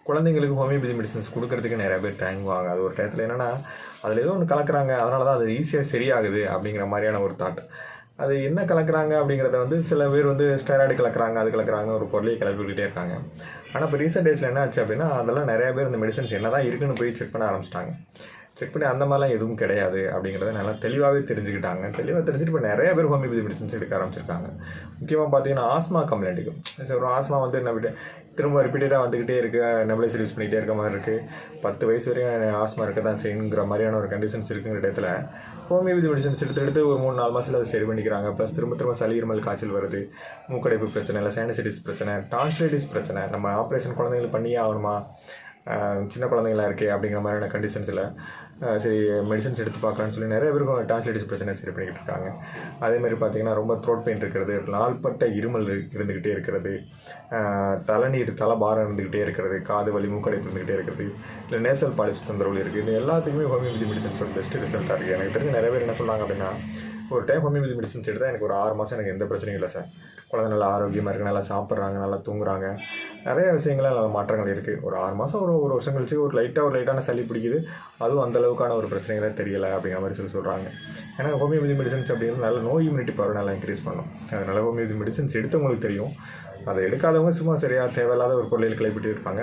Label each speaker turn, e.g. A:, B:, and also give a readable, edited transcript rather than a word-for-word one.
A: குழந்தைங்களுக்கு homeopathy medicines கொடுக்கறதுக்கு நிறைய பேர் தயங்குவாங்க. அது ஒரு டயத்தில் என்னென்னா அதில் ஏதோ ஒன்று கலக்கிறாங்க, அதனால தான் அது ஈஸியாக சரியாகுது அப்படிங்கிற மாதிரியான ஒரு தாட். அது என்ன கலக்கிறாங்க அப்படிங்கிறத வந்து சில பேர் வந்து ஸ்டெராய்டு கலக்கிறாங்க, அது கலக்கிறாங்க, ஒரு பொருளையை கிளப்பிக்கிட்டே இருக்காங்க. ஆனால் இப்போ ரீசெண்ட் டேஸில் என்ன ஆச்சு அப்படின்னா அதெல்லாம் நிறையா பேர் இந்த மெடிசன்ஸ் என்ன தான் இருக்குன்னு போய் செக் பண்ண ஆரம்பிச்சிட்டாங்க. செக் பண்ணி அந்த மாதிரிலாம் எதுவும் கிடையாது அப்படிங்கிறத நல்லா தெளிவாகவே தெரிஞ்சுக்கிட்டாங்க. தெளிவாக தெரிஞ்சுட்டு இப்போ நிறைய பேர் ஹோமியோபதி மெடிசன்ஸ் எடுக்க ஆரம்பிச்சிருக்காங்க. முக்கியமாக பார்த்தீங்கன்னா ஆஸ்மா கம்ப்ளைண்ட்டுக்கு. ஸோ ஒரு ஆஸ்மா வந்து என்ன திரும்ப ரிப்பீட்டடாக வந்துக்கிட்டே இருக்குது, நெபுலைசர் யூஸ் பண்ணிகிட்டே இருக்க மாதிரி இருக்குது, 10 வயசு வரையும் ஆஸ்மா இருக்க தான் செய்யுங்கிற மாதிரியான ஒரு கண்டிஷன்ஸ் இருக்குங்கிற இடத்துல ஹோமியோபதி மெடிசன்ஸ் எடுத்து ஒரு 3-4 மாதத்தில் அதை சரி பண்ணிக்கிறாங்க. ப்ளஸ் திரும்ப சளி இருமல் காய்ச்சல் வருது, மூக்கடைப்பு பிரச்சனை, இல்லை சைனசைட்டிஸ் பிரச்சனை, டான்சிலைட்டிஸ் பிரச்சனை, நம்ம ஆப்ரேஷன் குழந்தைங்களுக்கு பண்ணியே ஆகணுமா, சின்ன குழந்தைங்களா இருக்கே அப்படிங்கிற மாதிரியான கண்டிஷன்ஸில் சரி மெடிசன்ஸ் எடுத்து பார்க்கலான்னு சொல்லி நிறைய பேருக்கும் டான்சிலைட்டிஸ் பிரச்சனை சரி பண்ணிக்கிட்டு இருக்காங்க. அதேமாதிரி பார்த்திங்கன்னா ரொம்ப த்ரோட் பெயின் இருக்கிறது, நாள்பட்ட இருமல் இருந்துக்கிட்டே இருக்கிறது, தலைபாரம் இருந்துக்கிட்டே இருக்கிறது, காது வலி மூக்கடைப்பு இருந்துக்கிட்டே இருக்கிறது, இல்லை நேசல் பாலிப்ஸ் தொந்தரவு இருக்குது. இது எல்லாத்துக்குமே ஹோமியோபதி மெடிசன்ஸ் ஒரு பெஸ்ட் ரிசல்ட்டாக இருக்குது. எனக்கு தெரிஞ்ச நிறைய பேர் என்ன சொன்னாங்க அப்படின்னா, ஒரு டைம் ஹோமியோபதி மெடிசன்ஸ் எடுத்தால் எனக்கு ஒரு 6 மாதம் எனக்கு எந்த பிரச்சனையும் இல்லை சார், குழந்தை நல்லா ஆரோக்கியமாக இருக்குது, நல்லா சாப்பிட்றாங்க, நல்லா தூங்குறாங்க, நிறைய விஷயங்கள்லாம் நல்ல மாற்றங்கள் இருக்குது. ஒரு 6 மாதம் ஒரு வருஷம் கழிச்சு ஒரு லைட்டான சளி பிடிக்குது, அதுவும் அந்தளவுக்கான ஒரு பிரச்சனைகளே தெரியலை அப்படிங்கிற மாதிரி சொல்கிறாங்க. ஏன்னா ஹோமியோபதி மெடிசன்ஸ் அப்படிங்கிறது நல்ல நோய் இம்யூனிட்டி பவர் நல்லா இன்க்ரீஸ் பண்ணும். அதனால் ஹோமியோபதி மெடிசன்ஸ் எடுத்தவங்களுக்கு தெரியும். அதை எடுக்காதவங்க சும்மா சரியாக தேவையில்லாத ஒரு பொருளையில் கிளப்பிட்டு இருப்பாங்க.